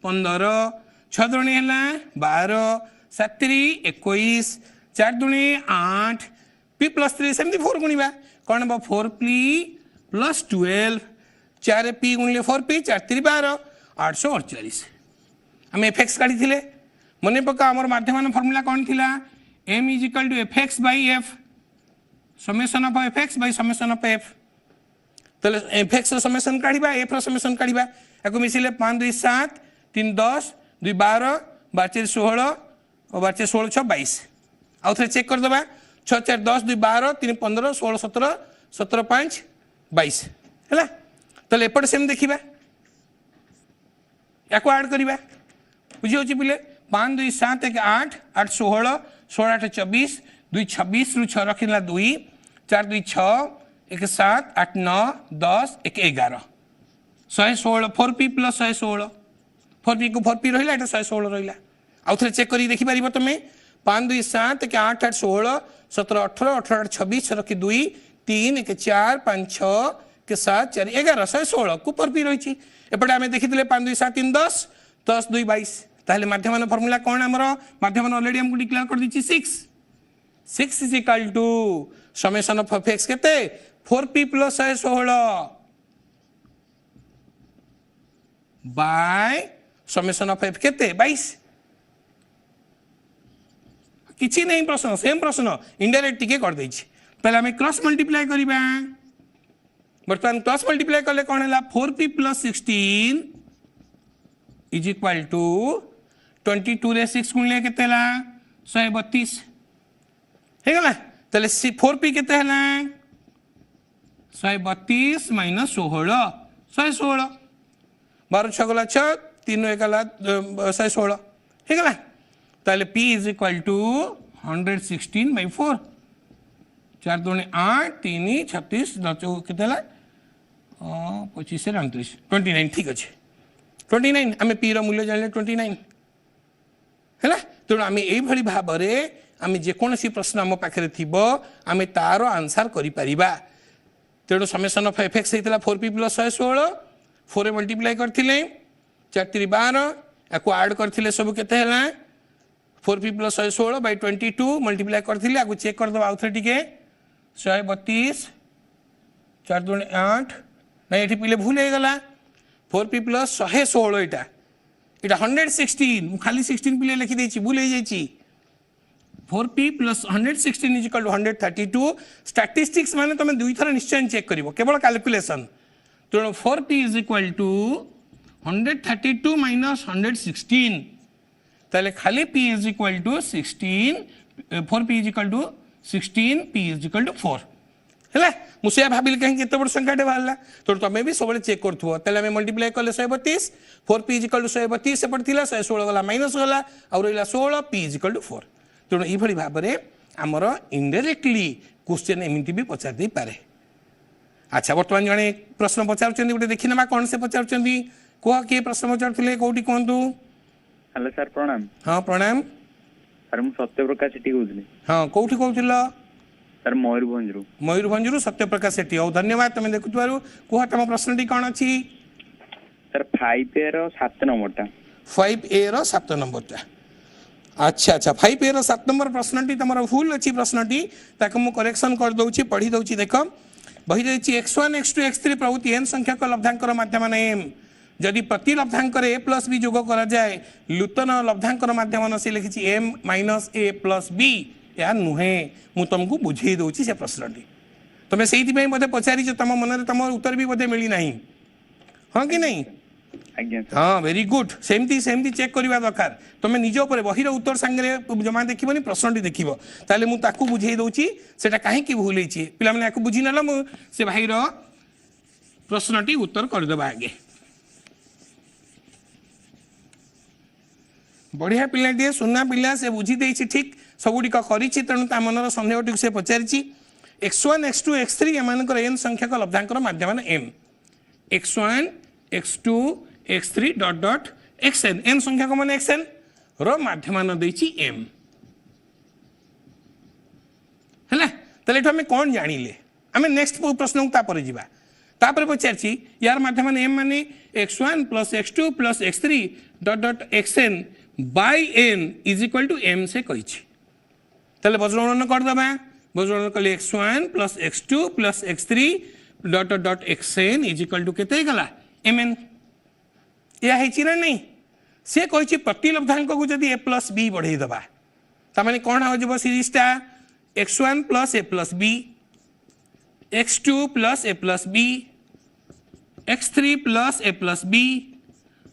15 6 दुणी हला 12 7 3 21 4 दुणी 8 P+3 सेमती 4 गुणीबा कोन बा 4p + 12 4p गुणिले 4p 4 3 12 848 हम fx काढी थिले मने पका हमर माध्यमान फार्मूला कोन थिला m = fx/f summation of fx by summation of f तले fx रो समेशन काढिबा f रो समेशन काढिबा एको मिसिले 5 2 7 3 10 2 12 12 16 और 12 16 6 22 आउ थे चेक कर दबा 6 4 10 2 12 3 15 16 17 17 5 22 हैला तले एपट सेम देखिबा याको ऐड करिबा बुझी होची पिले 5 2 7 1 8 8 16 16 8 24 2 26 रु 6 रखिला 2 4 2 6 1 7 8 9 10 1 11 116 4p + 116 4p को 4p रहिला एटा 116 रहिला आउ थे चेक करी देखि परिबो तमे 5 2 7 1 8 8 16 17 18 18 26 रखि 2 3 1 4 5 6 के 7 4 11 116 को 4p रहिछि एपटे आमे देखिथिले 5 2 7 3 10 10 2 22 ताहले माध्यमान फार्मूला कोन हमरो माध्यमान ऑलरेडी हमको डिक्लेयर कर दिछि 6 = समेशन ऑफ fx केते 4p + 116 by summation of f केते 22 किछि नहीं प्रश्न सेम प्रश्न इनडायरेक्ट टिके कर दैछि पहले हमें क्रॉस मल्टीप्लाई करिबा बर्तमान क्रॉस मल्टीप्लाई करले कोन हला 4p + 16 = 22 रे 6 गुणले केते ला 132 हे गला तले 4p केते हला 132 - 16 116 12 6 गला 6 3 1 गला 116 हे गला ताले p = 116/4 4 2 8 3 36 10 केते ला 25 29 29 ठीक अछि 29 आमे p रो मूल्य जानले 29 हैला तो आमे एई भली भाबरे आमे जे कोनसी प्रश्न हम पाखरे थिबो आमे तारो आंसर करि परिबा तेडो समेशन ऑफ fx हेतला 4p + 116 4 मल्टीप्लाई करथिले 4 3 12 एको ऐड करथिले सब केते हला 4p + 116 / 22 मल्टीप्लाई करथिले आगु चेक कर दबा आउथरे टिके 132 4 दूनी 8 ना ये पिले भूल हो गला 4p प्लस 116 यहाँ यहाँ 116 मु खाली 16 पिले लिखी देछि भूल हो जाइछि 4p plus 116 is equal to 132 statistics माने तुम दुई थर निश्चय चेक करिवो केवल कैलकुलेशन तेणु 4p is equal to 132 minus 116 ताले खाली p is equal to 16 4p is equal to 16 p is equal to 4 है मुझे भाविली कहीं केते बड़ संख्याटे बाहरला तो तुम भी सब चेक करूँ तेल आम मल्टीप्लाई कले 132 4p इज इक्वल टू 132 सेपट थिला 116 गला माइनस गला आ रहा 16 p इज इक्वल टू 4 तेणु ये भाव में आमर इनडायरेक्टली क्वेश्चन एमती भी पचार दे पारे। अच्छा बर्तमान जड़े प्रश्न पचार गोटे देखी ना कौन से पचार कह किए प्रश्न पचार कौटी कहतु। हेलो सर प्रणाम। हाँ प्रणाम सर मु सत्यप्रकाश सेठी कहूँ। हाँ कौटी कहूल सर मयूरभंज सत्यप्रकाश सेठी हो धन्यवाद तुम देखुवर कह तुम प्रश्न कौन अच्छी सर 5A रो 7 नंबरटा 5A रो 7 नंबरटा अच्छा अच्छा 5A रो 7 नंबर प्रश्नटी तुम भूल अच्छी प्रश्नटी ताकि मुझे करेक्शन कर दूसरी पढ़ी दूसरी देख बही रही x1 x2 x3 प्रभृति एन संख्यक लब्धांकर माध्यम एम जदि प्रति लब्धांकर a प्लस बी जोग करा जाए नूतन लब्धांकर माध्यम से लिखी m minus a plus B या नुहे मु तुमको बुझे दूसरी से प्रश्नटी तुम्हें से मत पचारि तुम मन तुम उत्तर भी बोधे मिली ना हाँ कि नहीं हाँ वेरी गुड सेमती सेमती चेक करवा दरकार तुम निज उपर बहीर उत्तर सांगे जमा देखनी प्रश्नटी देख ताले मुझे बुझे दूसरी से कहीं भूल होती पे बुझी ना से भाईर प्रश्नटी उत्तर करदे आगे बढ़िया पिलाटे सुना पिला से बुझी देछि ठीक सबुटिक करी तेणु ता मनर सन्देह टी से पचारि x1 x2 x3 एमानकर एन संख्यक लब्धांकर माध्यम m x1 x2 x3 dot dot xn N संख्यक मान xn रो माध्यम देछि m है ताले आम कौन जानिले आम नेक्स्ट प्रश्न को तापर पचारि यार माध्यम m माने x1 plus x2 plus x3 dot dot xn by n is equal to m से कही ताले वज्रगणन करदे वज्रगणन कले x1 plus x2 plus x3 dot dot xn is equal to केते गला mn या है नहीं सी कही प्रति लब्धांक को जब a प्लस बी बढ़ई दबा ताने कौन हो सीरीजटा x1 plus a plus B x2 plus a plus B x3 plus a plus B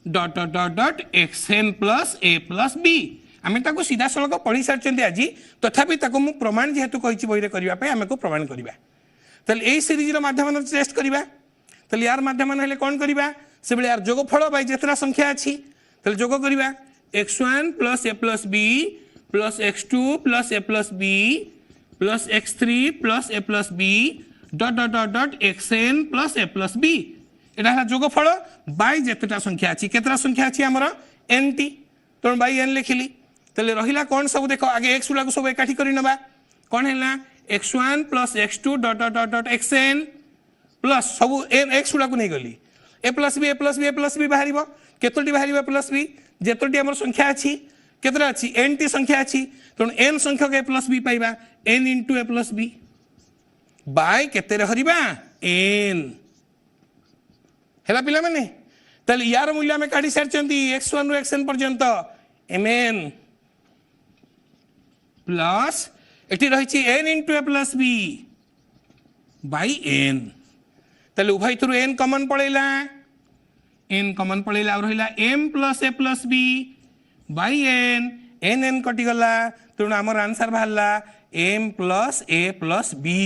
dot dot dot dot xn plus a plus B आम ताको सीधा सड़क पढ़ी सारी आज तथापि मुझे प्रमाण जेहेतु कही बही करने आम को प्रमाण करवा तेल यही सीरीज मध्यम टेस्ट करवा तेल यार मध्यम हेल्ले कौन करवा से यार जोगफल बै जितना संख्या अच्छी तेल जोग करवा x1 plus a plus B plus x2 plus a plus B plus x3 plus a plus B dot dot dot dot xn plus a plus B यहाँ जोगफल बै जितना संख्या अच्छी केतरा संख्या अच्छी आमर एन टी तेणु बै एन लिखिली तेल रहा कौन सब देख आगे एक्स गुड़ा सब एकाठी कर नवा कौन है x1 plus x2 dot dot dot dot xn plus सब एक्स गुड़ा नहीं गली ए प्लस बी ए प्लस बी ए प्लस बी बाहर केतोटी बाहर प्लस बी जेतोटी आम संख्या अच्छी केतरा अच्छी एन टी संख्या अच्छी तेणु एन संख्यक ए प्लस बी पाइबा N into A plus B bye केते हरिबा एन है पिला माने ताले यार मूल्य आम काढ़ी सारी x1 रु xn पर्यंत mn प्लस एटी रही N into A plus B by N ताले उभय थ्रु एन कमन पड़ेला एन कमन पड़ेला और रहा M plus A plus B by N N N कटिगला तेणु आमर आंसर बाहरला M plus A plus B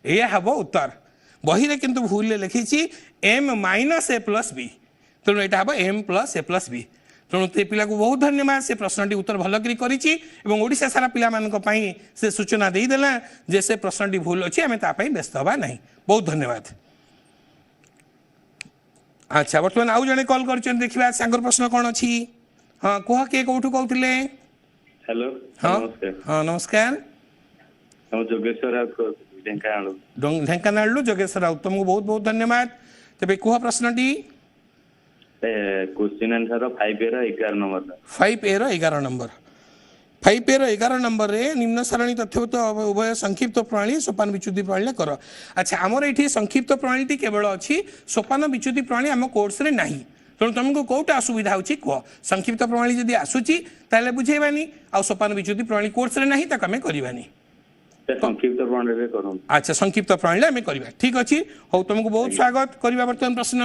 यह हम उत्तर बही रे किंतु भूल लिखी M minus A plus B तेणु यहाँ हम M plus A plus B तेणु ते पिला को बहुत धन्यवाद से प्रश्नटी उत्तर भल कर ओडिशा सारा पिला से सूचना देदेला जे से प्रश्नटी भूल अच्छी आम तापाई व्यस्त हवा नहीं बहुत धन्यवाद। अच्छा बर्तमान आउ जड़े कल कर देखा सांगर प्रश्न कौन अच्छी हाँ कह किए कौटू कहते हेलो हाँ हाँ नमस्कार जोगेश्वर ढेंकानालू जोगेश्वर राउत तुमको बहुत बहुत धन्यवाद तेज कह प्रश्नटी क्वेश्चन आंसर 5A रो 11 नंबर 5A रो 11 नंबर फाइव ए 11 नंबर रे निम्न सारणी तथ्यगत उभय संक्षिप्त प्रणाली सोपान विच्युति प्रणाली कर। अच्छा आमर ये संक्षिप्त प्रणाली केवल अच्छी सोपान विच्युति प्रणाली आम कोर्स रे नहीं तेणु तुमको कौटा असुविधा होची कह संक्षिप्त प्रणाली जदि आसूची ताले बुझेबानी आ सोपान विच्युति प्रणाली कोर्स रे नहीं ताक आमे करबानी संक्षिप्त प्रणाली रे करूं। अच्छा संक्षिप्त प्रणाली आमे करबा ठीक अछि हो तुमको बहुत स्वागत करबा। वर्तमान प्रश्न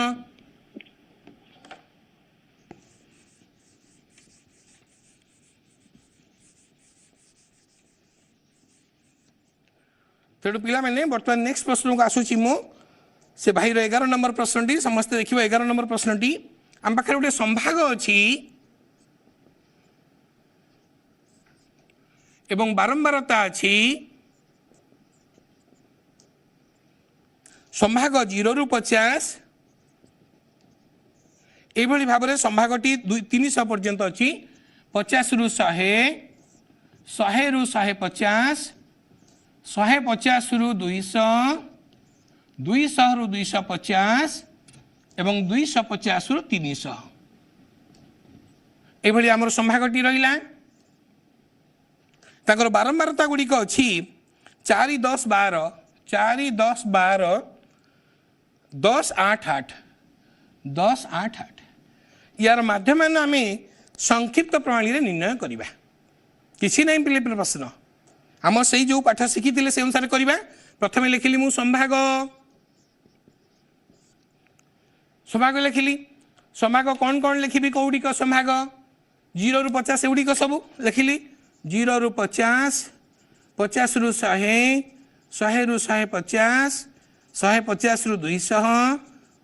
तेणु पिला मैंने बर्तमान नेक्स्ट प्रश्न को आसूची मो से भाई 11 नंबर प्रश्नटी समस्त देखिए 11 नंबर प्रश्नटी आम पाखे गोटे संभाग अच्छी एवं बारंबारता अच्छी संभाग 0 रु 50 एभली भाव में संभागटी 300 पर्यंत अच्छी 50 रु 100 100 रु 150 150 रु 200 200 रु 250 एवं 250 रु 300 एभली आमर संभागटी रहिला ताकर बारंबारता गुड़िक अच्छी 4 10 12 4 10 12 10 8 8 10 8 8 यार माध्यम आम संक्षिप्त प्रणाली रे निर्णय करवा किसी नहीं पिले प्रश्न आम से जो पाठ शिखी से अनुसार करवा। प्रथम लिखिली मु संभाग संभाग लिखिली संभाग कौन कौन लिखी कौटिक संभाग 0 रु 50 एगुड़िक सब लिखिली 0 रु 50 50 रु 100 100 रु 150 150 रु 200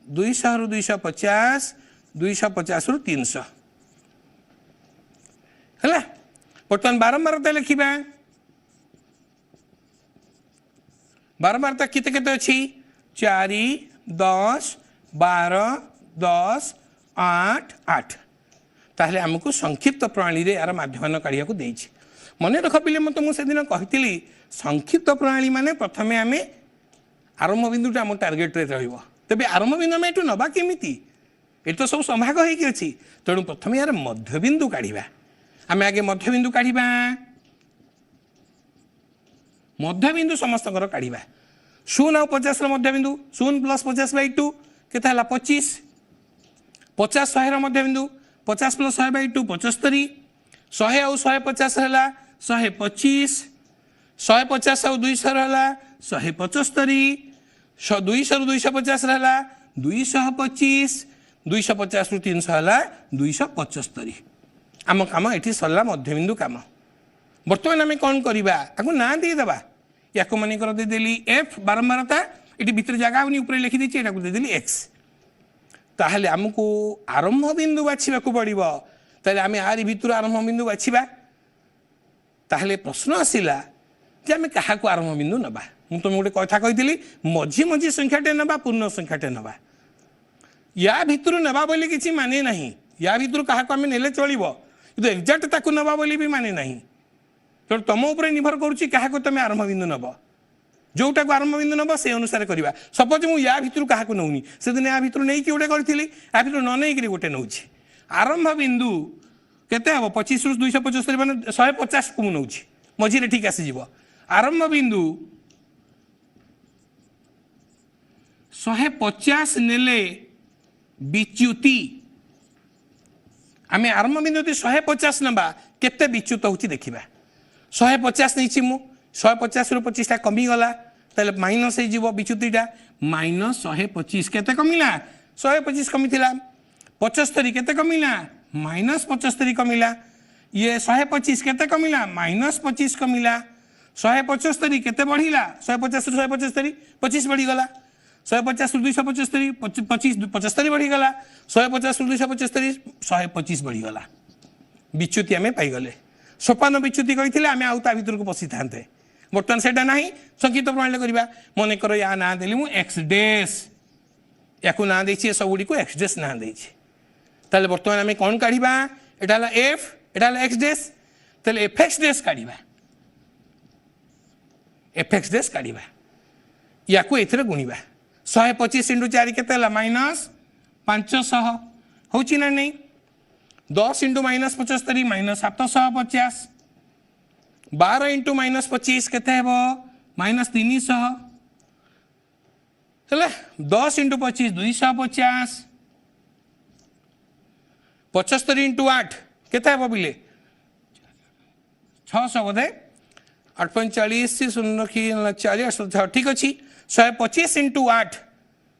200 रु 250 250 रु 300 है। बर्तमान बारंबारता लिखा बारंबारता केते केते अच्छी 4 10 12 10 8 8 ताहले हमको संक्षिप्त प्रणाली रे यार माध्यम काढ़िया को देछि मन रख पिले मत मुझे दिन कही संक्षिप्त प्रणाली माने प्रथमे आम आरंभ बिंदुटा आम टार्गेट रे रहिबो तबे आरंभ बिंदु आम एटू नबा केमिति ये तो सब संभाग होइकी अछि तेणु प्रथमे यार मध्य बिंदु काढ़िबा आम आगे मध्य बिंदु काढ़िबा मध्य बिंदु समस्त काढ़ा 0 और 50 मध्य बिंदु 0 प्लस 50/2 केता 25 50 100 मध्य बिंदु 50 प्लस 100/2 75 100 और 150 है 125 150 और 200 है 175 200 रु 250 है 225 250 रु 300 है 275 आम कम ये सरला मध्य बिंदु कम। बर्तमान आम कौन करवा आपको ना देदेबा या मन कर देदेली एफ बारंबारता ये भितर जगह होनी ऊपर लिखी देती है देदेली एक्स ताहले आमको आरंभ बिंदु बाछा पड़ो ताहले आम आरि भितर आरंभ बिंदु बाछा ताहले प्रश्न आसला जे आम क्या आरंभ बिंदु नबा मुझे तुम गोटे कथा कही मझी मझी संख्याटे नबा पूर्ण संख्याटे नबा या भितर नबा बोली किसी माने नहीं या भितर क्या आम नेले चलो कि एक्जाक्ट ताकू नबा बोली भी माने नहीं तो तुम उपर निर्भर करुच्ची क्या तुम आरंभ बिंदु नब जोटा को आरंभ बिंदु नब से अनुसार करवा सपोज मुझे या भितर क्या नौनी से दिन या भितर नहीं गोटे करी या भितर न नहीं गोटे नौ आरंभ बिंदु केते हम 25 रु 275 मान 150 को नौ मझे ठीक आसीज आरंभ बिंदु 150 नेले विच्युति आम आरंभ बिंदु 150 नबा केते विच्युत होची देखिबा 150 नहीं मु 150 रु 25 टा कमीगला ताले माइनस हो विच्युतिटा माइनस 125 केते कमिला 125 कमी थिला 75 केते कमिला माइनस 75 कमिला ये 125 केते कमिला माइनस 25 कमिला 175 केते बढ़िला 150 रु 175 25 बढ़ी गला 150 रु 275 25 75 बढ़ी गला 150 रु 275 125 बढ़ी गला विच्युति आमे पाई गले सोपान विच्युति कही आम आउ ता भितर को पशि था बर्तमान से ना संक्षिप्त प्रणाली करवा मन कर या ना देली मु एक्स डेस या ना देछि सब गुडी को एक्स डेस ना देछि ताले बर्तमान आम कौन काढ़ा एटा एफ एटा एक्स डेस ताले एफ एक्स डेस काढ़ा एफ एक्स डेस काढ़ा या एथरे गुणिबा 125 इंटू 4 केते माइनस 500 होची ना नहीं 10 इंटू माइनस 75 माइनस 750 12 इंटू -25 केते हेबो -300 हेला 10 इंटू 25 250 75 इंटू 8 केते हेबो बिले 600 बोधे 845 0 4 ठीक अच्छी 125 इंटू 8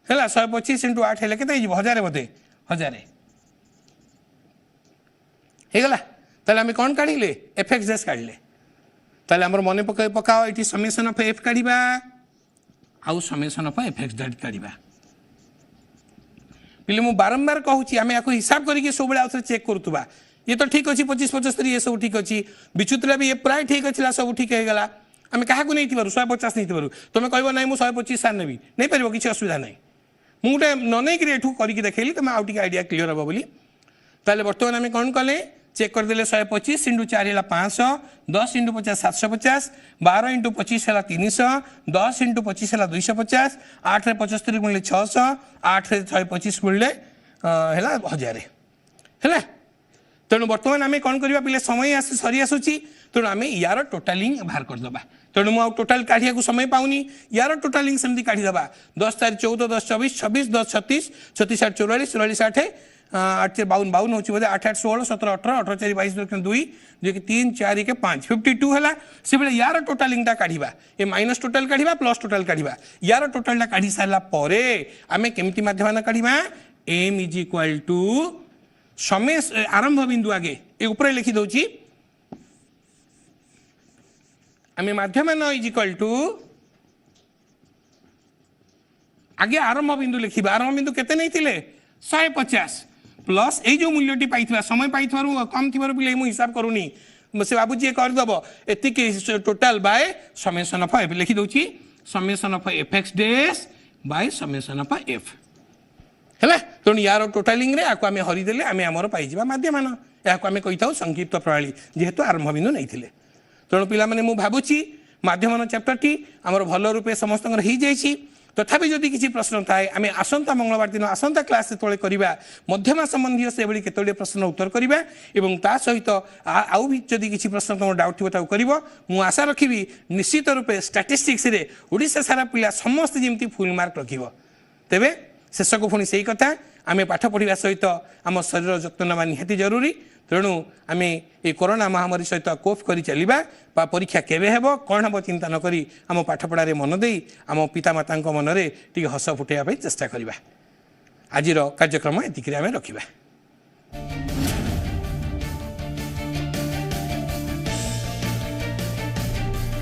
है 125 इंटू 8 है केते हजार बोधे 1000 हेगला ताले आम कौन काढ़ले एफ एक्स डैश काढ़ले ताले आमर मन पकाओ ये समेसन ऑफ एफ काढ़ा आउ summation of F X dash काढ़ा पिले मु बारंबार कहूँ आम या हिसाब करके सब आउ चेक करुवा ये तो ठीक अच्छे 25 75 ये सब ठीक अच्छी बिचुतला भी ये प्राय ठीक अच्छी सब ठीक होगा आम क्या नहीं 150 नहीं तुम कह ना मुझे 125 सार नेबी नहीं पार किसी असुविधा ना मुझे न नहीं एठू करके देखली तुम आउ टे आइडिया क्लीयर हम बोली ताले बर्तमान आम कौन कले चेक करदे 125 इंटू 4 है 500 10 इंटू 50 750 12 इंटू 25 है 300 10 इंटू 25 है 250 8 75 गुणिले 600 8 125 गुणिले है 1000 है तेणु बर्तमान आम कौन करवा पिले समय सरी आसूची तेणु आम यार टोटालिंग बाहर करदे तेणु मुझे टोटाल काढ़िया समय पाऊनी यार टोटालिंग सेमती काढ़ीदे 10 4 14 10 24 26 10 36 36 8 44 44 8 8 52 52 हूँ बोधे 8 8 16 17 18 18 4 22 2 जो कि 3 4 के 5 52 है से भाई यार टोटालिंग काढ़ा ये माइनस टोटाल काढ़ा प्लस टोटाल काढ़ा यार टोटाल काढ़ी सारापर आम केमती माध्यम काढ़ा एम इज इक्वाल टू समय आरंभ बिंदु आगे ये ऊपर लिखी दौची आम माध्यमान इज इक्वाल टू आगे आरंभ बिंदु लिखा आरंभ बिंदु केते नहीं थिले 150 प्लस ये जो मूल्यटी पाई समय पाई कम थी पिले मुझे हिसाब करूनी से भावुची करदेव एतिक total by summation of F लिखी दौची summation of F X dash by summation of F है तेणु यार टोटालिंग आम हरिदेले आम आमर पाइबा माध्यमान या आम कही था संक्षिप्त प्रणाली जेहेतु आरंभ बिंदु नहीं थे तेणु पिला माने मु भावुची माध्यमान चैप्टर टी आमर भल रूपे समस्त हो जाइए तथापि जदि किसी प्रश्न थाए आम आसंता मंगलवार दिन आसंता क्लास से करवा मध्यमा संबंधी से भाई केतोड़े प्रश्न उत्तर करवा एवं ता सहित आउ भी जदि किसी प्रश्न तुम डाउट थी कर मु आशा रखी निश्चित रूपे स्टाटिस्टिक्स रे ओडिशा सारा पिला समस्त जमी फुल मार्क रख तेबे शेष को पुणी से कथा आम पाठ पढ़ा सहित आम शरीर जत्न नेवा निहाती जरूरी तेणु आम ये कोरोना महामारी सहित कोप कर चलवा परीक्षा केवे हेब कौन हम चिंता नक आम पाठपढ़ारे मन दे आम पितामाता मनरे टी हस फुटाइवाई चेष्टा करवा आज कार्यक्रम एतिक आम रखा।